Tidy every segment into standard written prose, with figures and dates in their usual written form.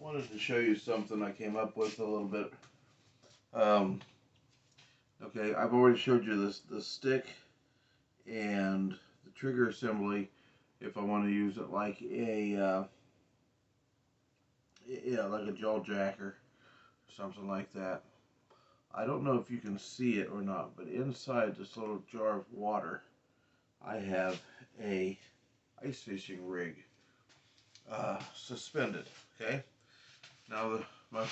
wanted to show you something I came up with a little bit. Okay, I've already showed you the stick and the trigger assembly if I want to use it like a like a jaw jacker or something like that. I don't know if you can see it or not, but inside this little jar of water I have a ice fishing rig suspended. Okay, now my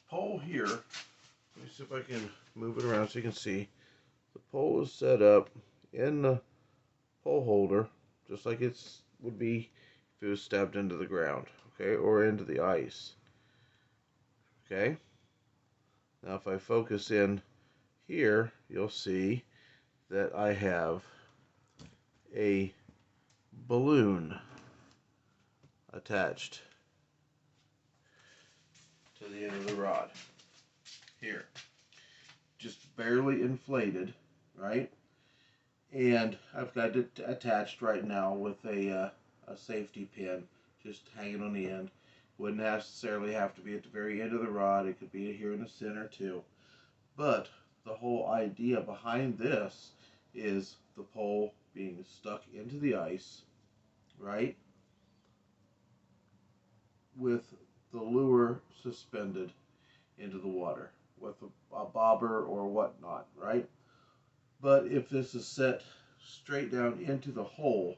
pole here, let me see if I can move it around so you can see. The pole is set up in the pole holder just like it would be if it was stabbed into the ground, okay, or into the ice. Okay, now if I focus in here, you'll see that I have a balloon attached to the end of the rod here, just barely inflated, right? And I've got it attached right now with a safety pin just hanging on the end. Wouldn't necessarily have to be at the very end of the rod. It could be here in the center too. But the whole idea behind this is the pole being stuck into the ice, right? With the lure suspended into the water with a bobber or whatnot, right? But if this is set straight down into the hole,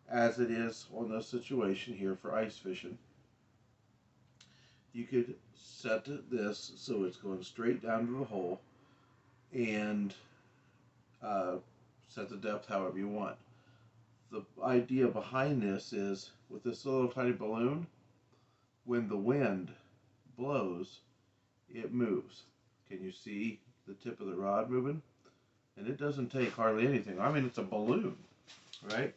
as it is on this situation here for ice fishing, you could set this so it's going straight down to the hole and set the depth however you want. The idea behind this is with this little tiny balloon, when the wind blows, it moves. Can you see the tip of the rod moving? And it doesn't take hardly anything. I mean, it's a balloon, right?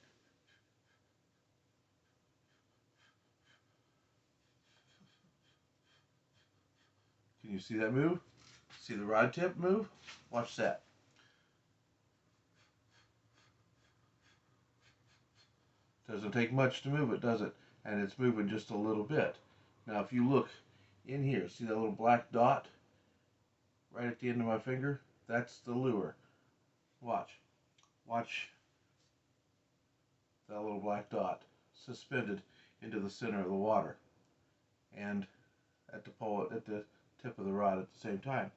Can you see that move? See the rod tip move? Watch that. Doesn't take much to move it, does it? And it's moving just a little bit. Now, if you look in here, see that little black dot right at the end of my finger? That's the lure. Watch. Watch that little black dot suspended into the center of the water and at the pole, at the tip of the rod at the same time.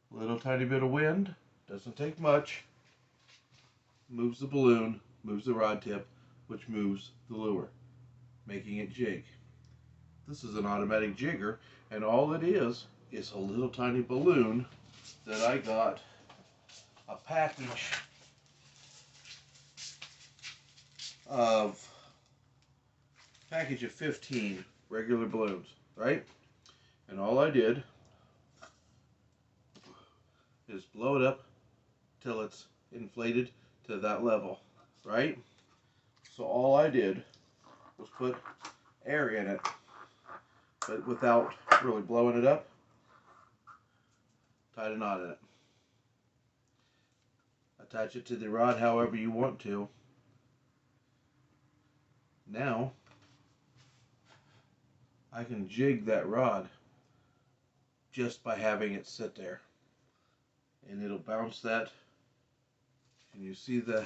Little tiny bit of wind, doesn't take much, moves the balloon, moves the rod tip, which moves the lure, making it jig. This is an automatic jigger, and all it is a little tiny balloon that I got a package of 15 regular balloons, right? And all I did is blow it up till it's inflated to that level, right? So all I did was put air in it, but without really blowing it up. Tied a knot in it. Attach it to the rod however you want to. Now I can jig that rod just by having it sit there, and it'll bounce that. Can you see the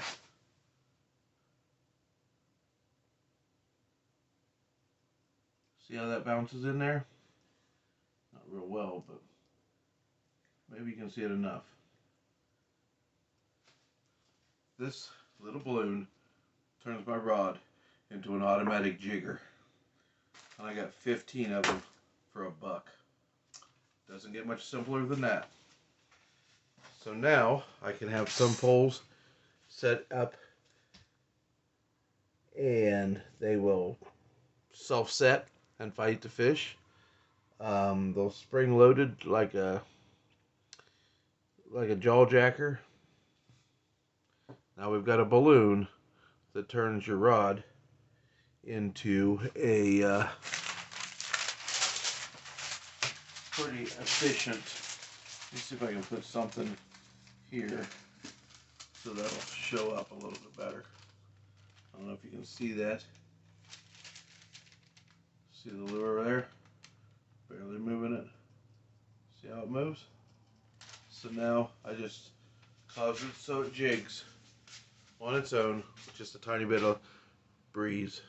see how that bounces in there? Not real well, but maybe you can see it enough. This little balloon turns my rod into an automatic jigger, and I got 15 of them for $1. Doesn't get much simpler than that. So now I can have some poles set up and they will self-set and fight the fish. They'll spring loaded like a jaw jacker. Now we've got a balloon that turns your rod into a pretty efficient. Let me see if I can put something here so that'll show up a little bit better. can see that. See the lure there? Barely moving it. See how it moves? So now I just cause it so it jigs on its own with just a tiny bit of breeze.